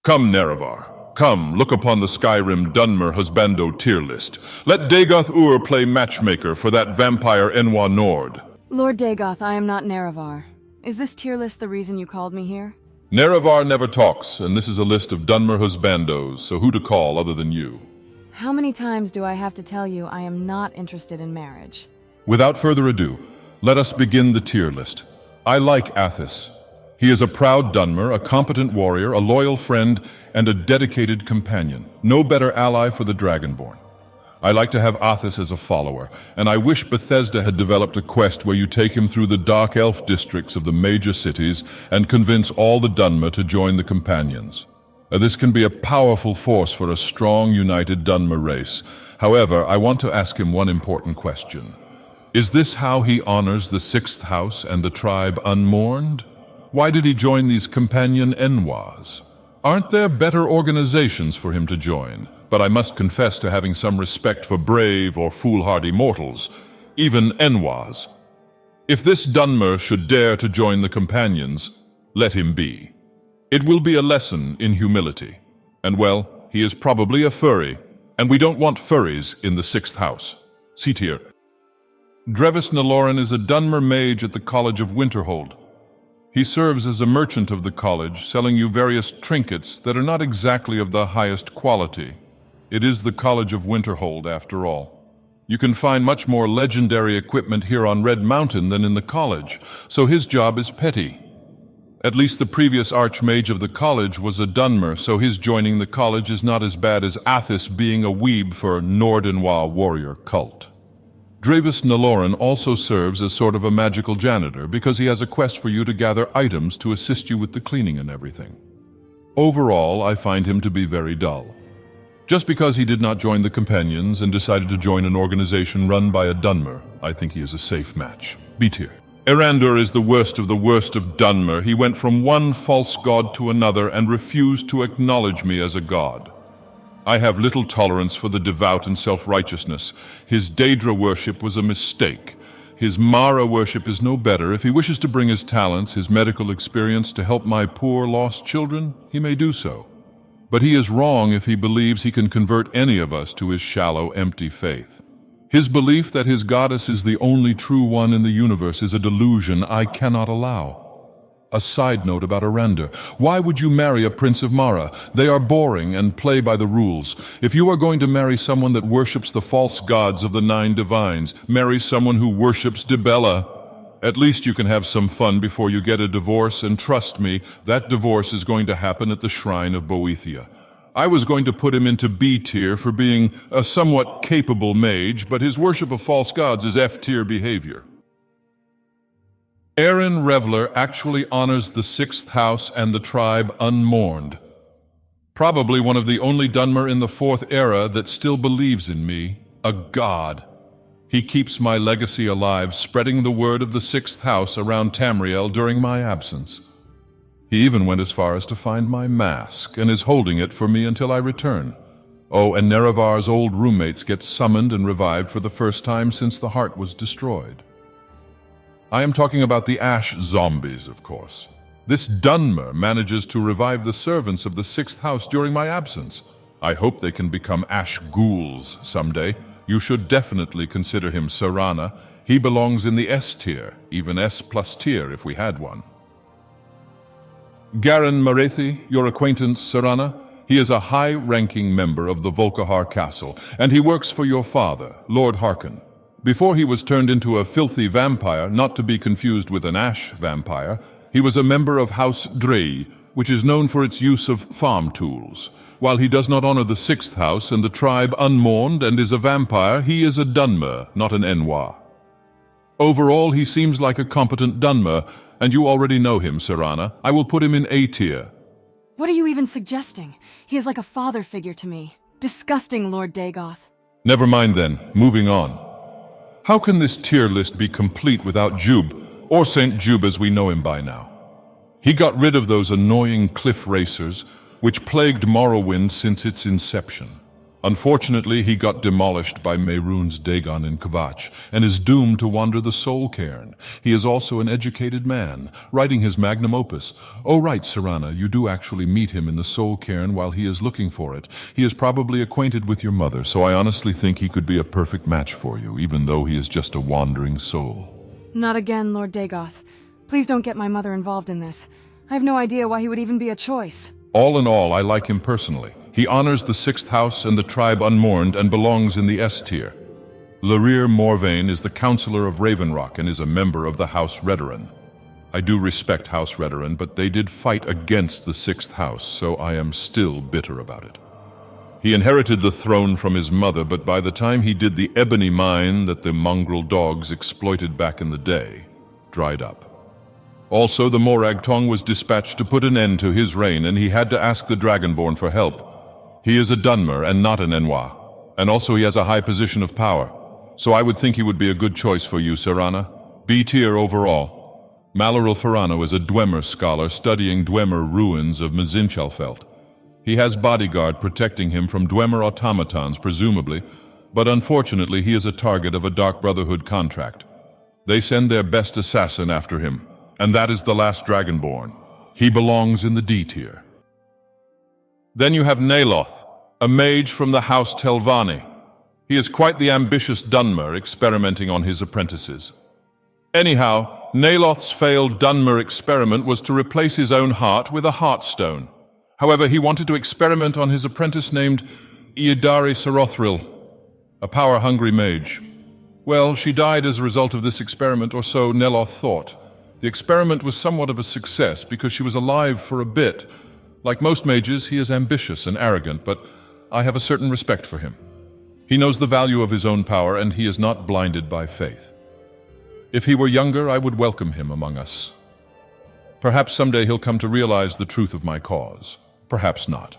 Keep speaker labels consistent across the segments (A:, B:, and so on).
A: Come, Nerevar. Come, look upon the Skyrim Dunmer Husbando tier list. Let Dagoth Ur play matchmaker for that vampire Enwa Nord.
B: Lord Dagoth, I am not Nerevar. Is this tier list the reason you called me here?
A: Nerevar never talks, and this is a list of Dunmer Husbandos, so who to call other than you?
B: How many times do I have to tell you I am not interested in marriage?
A: Without further ado, let us begin the tier list. I like Athos. He is a proud Dunmer, a competent warrior, a loyal friend, and a dedicated companion. No better ally for the Dragonborn. I like to have Athos as a follower, and I wish Bethesda had developed a quest where you take him through the Dark Elf districts of the major cities and convince all the Dunmer to join the Companions. This can be a powerful force for a strong, united Dunmer race. However, I want to ask him one important question. Is this how he honors the Sixth House and the tribe unmourned? Why did he join these companion Enwas? Aren't there better organizations for him to join? But I must confess to having some respect for brave or foolhardy mortals, even Enwas. If this Dunmer should dare to join the companions, let him be. It will be a lesson in humility. And well, he is probably a furry, and we don't want furries in the Sixth House. See tier. Drevis Neloren is a Dunmer mage at the College of Winterhold. He serves as a merchant of the college, selling you various trinkets that are not exactly of the highest quality. It is the College of Winterhold, after all. You can find much more legendary equipment here on Red Mountain than in the college, so his job is petty. At least the previous Archmage of the college was a Dunmer, so his joining the college is not as bad as Athos being a weeb for Nordenois warrior cult. Drevis Neloren also serves as sort of a magical janitor because he has a quest for you to gather items to assist you with the cleaning and everything. Overall, I find him to be very dull. Just because he did not join the Companions and decided to join an organization run by a Dunmer, I think he is a safe match. B tier. Erandur is the worst of Dunmer. He went from one false god to another and refused to acknowledge me as a god. I have little tolerance for the devout and self-righteousness. His Daedra worship was a mistake. His Mara worship is no better. If he wishes to bring his talents, his medical experience to help my poor lost children, he may do so. But he is wrong if he believes he can convert any of us to his shallow, empty faith. His belief that his goddess is the only true one in the universe is a delusion I cannot allow. A side note about Erandur. Why would you marry a Prince of Mara? They are boring and play by the rules. If you are going to marry someone that worships the false gods of the Nine Divines, marry someone who worships Dibella. At least you can have some fun before you get a divorce, and trust me, that divorce is going to happen at the shrine of Boethia. I was going to put him into B tier for being a somewhat capable mage, but his worship of false gods is F tier behavior. Aren Reveler actually honors the Sixth House and the tribe unmourned. Probably one of the only Dunmer in the Fourth Era that still believes in me, a god. He keeps my legacy alive, spreading the word of the Sixth House around Tamriel during my absence. He even went as far as to find my mask, and is holding it for me until I return. Oh, and Nerevar's old roommates get summoned and revived for the first time since the heart was destroyed. I am talking about the Ash zombies, of course. This Dunmer manages to revive the servants of the Sixth House during my absence. I hope they can become Ash ghouls someday. You should definitely consider him Serana. He belongs in the S tier, even S+ tier if we had one. Garin Marethi, your acquaintance Serana, he is a high-ranking member of the Volkahar Castle, and he works for your father, Lord Harkon. Before he was turned into a filthy vampire, not to be confused with an ash vampire, he was a member of House Drei, which is known for its use of farm tools. While he does not honor the Sixth House and the tribe unmourned and is a vampire, he is a Dunmer, not an Enwa. Overall, he seems like a competent Dunmer, and you already know him, Serana. I will put him in A tier.
B: What are you even suggesting? He is like a father figure to me. Disgusting, Lord Dagoth.
A: Never mind then, moving on. How can this tier list be complete without Jiub, or St. Jiub as we know him by now? He got rid of those annoying cliff racers, which plagued Morrowind since its inception. Unfortunately, he got demolished by Mehrunes Dagon in Kvatch, and is doomed to wander the Soul Cairn. He is also an educated man, writing his magnum opus. Oh right, Serana, you do actually meet him in the Soul Cairn while he is looking for it. He is probably acquainted with your mother, so I honestly think he could be a perfect match for you, even though he is just a wandering soul.
B: Not again, Lord Dagoth. Please don't get my mother involved in this. I have no idea why he would even be a choice.
A: All in all, I like him personally. He honors the 6th house and the tribe unmourned and belongs in the S tier. Larir Morvain is the Councillor of Ravenrock and is a member of the House Redoran. I do respect House Redoran, but they did fight against the 6th house, so I am still bitter about it. He inherited the throne from his mother, but by the time he did the ebony mine that the mongrel dogs exploited back in the day, dried up. Also, the Morag Tong was dispatched to put an end to his reign, and he had to ask the Dragonborn for help. He is a Dunmer and not an Enwa, and also he has a high position of power, so I would think he would be a good choice for you, Serana. B tier overall. Maloril Ferrano is a Dwemer scholar studying Dwemer ruins of Mazinchalfelt. He has bodyguard protecting him from Dwemer automatons, presumably, but unfortunately he is a target of a Dark Brotherhood contract. They send their best assassin after him, and that is the last Dragonborn. He belongs in the D tier. Then you have Neloth, a mage from the House Telvanni. He is quite the ambitious Dunmer, experimenting on his apprentices. Anyhow, Neloth's failed Dunmer experiment was to replace his own heart with a heartstone. However, he wanted to experiment on his apprentice named Eidari Sarothril, a power-hungry mage. Well, she died as a result of this experiment, or so Neloth thought. The experiment was somewhat of a success because she was alive for a bit. Like most mages, he is ambitious and arrogant, but I have a certain respect for him. He knows the value of his own power, and he is not blinded by faith. If he were younger, I would welcome him among us. Perhaps someday he'll come to realize the truth of my cause. Perhaps not.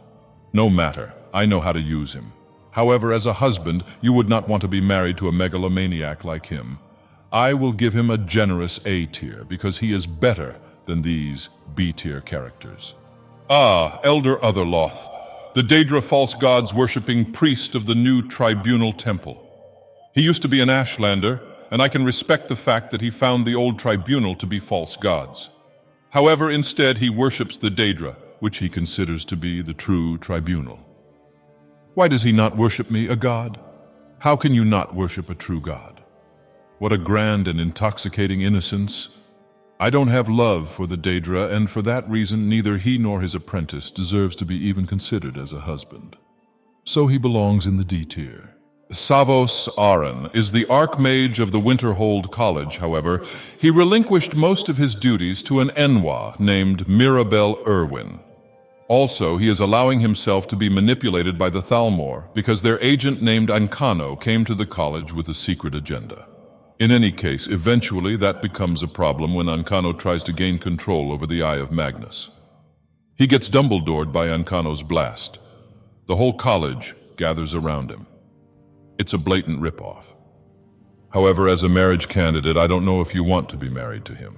A: No matter, I know how to use him. However, as a husband, you would not want to be married to a megalomaniac like him. I will give him a generous A tier, because he is better than these B tier characters. Ah, Elder Otherloth, the Daedra false gods worshipping priest of the new tribunal temple. He used to be an Ashlander, and I can respect the fact that he found the old tribunal to be false gods. However, instead he worships the Daedra, which he considers to be the true tribunal. Why does he not worship me, a god? How can you not worship a true god? What a grand and intoxicating innocence. I don't have love for the Daedra, and for that reason neither he nor his apprentice deserves to be even considered as a husband. So he belongs in the D tier. Savos Aren is the Archmage of the Winterhold College. However, he relinquished most of his duties to an Enwa named Mirabel Irwin. Also, he is allowing himself to be manipulated by the Thalmor because their agent named Ancano came to the college with a secret agenda. In any case, eventually that becomes a problem when Ancano tries to gain control over the Eye of Magnus. He gets Dumbledored by Ancano's blast. The whole college gathers around him. It's a blatant ripoff. However, as a marriage candidate, I don't know if you want to be married to him.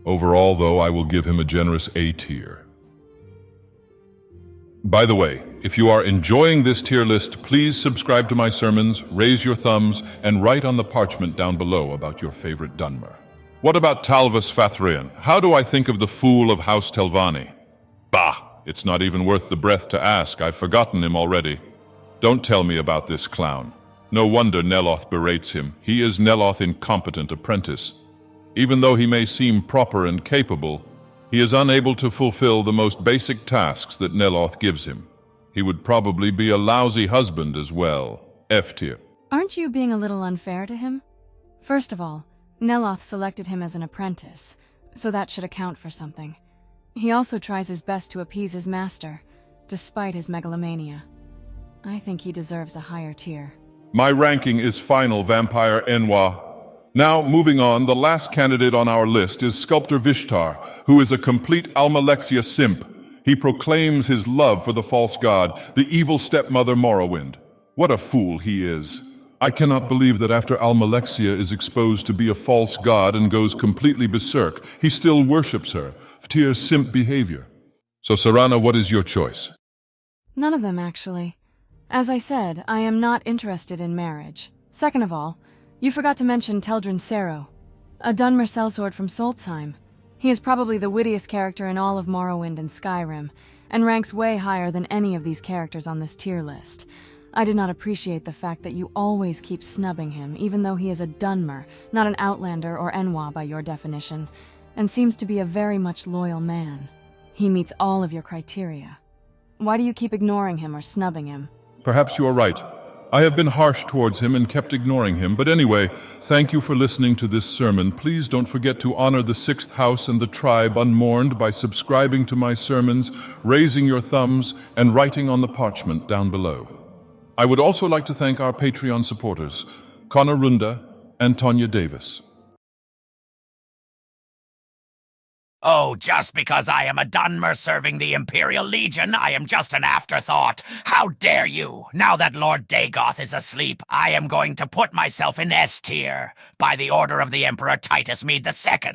A: Overall, though, I will give him a generous A tier. By the way, if you are enjoying this tier list, please subscribe to my sermons, raise your thumbs, and write on the parchment down below about your favorite Dunmer. What about Talvas Fathrian? How do I think of the fool of House Telvanni? Bah! It's not even worth the breath to ask. I've forgotten him already. Don't tell me about this clown. No wonder Neloth berates him. He is Neloth's incompetent apprentice. Even though he may seem proper and capable, he is unable to fulfill the most basic tasks that Neloth gives him. He would probably be a lousy husband as well. F tier.
B: Aren't you being a little unfair to him? First of all, Neloth selected him as an apprentice, so that should account for something. He also tries his best to appease his master, despite his megalomania. I think he deserves a higher tier.
A: My ranking is final, Vampire Enwa. Now, moving on, the last candidate on our list is Sculptor Vishtar, who is a complete Almalexia simp. He proclaims his love for the false god, the evil stepmother Morrowind. What a fool he is. I cannot believe that after Almalexia is exposed to be a false god and goes completely berserk, he still worships her. Tier simp behavior. So Serana, what is your choice?
B: None of them, actually. As I said, I am not interested in marriage. Second of all, you forgot to mention Teldryn Sero, a Dunmer sellsword from Solstheim. He is probably the wittiest character in all of Morrowind and Skyrim, and ranks way higher than any of these characters on this tier list. I did not appreciate the fact that you always keep snubbing him, even though he is a Dunmer, not an Outlander or Enwa by your definition, and seems to be a very much loyal man. He meets all of your criteria. Why do you keep ignoring him or snubbing him?
A: Perhaps you are right. I have been harsh towards him and kept ignoring him, but anyway, thank you for listening to this sermon. Please don't forget to honor the 6th house and the tribe unmourned by subscribing to my sermons, raising your thumbs, and writing on the parchment down below. I would also like to thank our Patreon supporters, Runda and Tonya Davis.
C: Oh, just because I am a Dunmer serving the Imperial Legion, I am just an afterthought. How dare you? Now that Lord Dagoth is asleep, I am going to put myself in S tier, by the order of the Emperor Titus Mede II.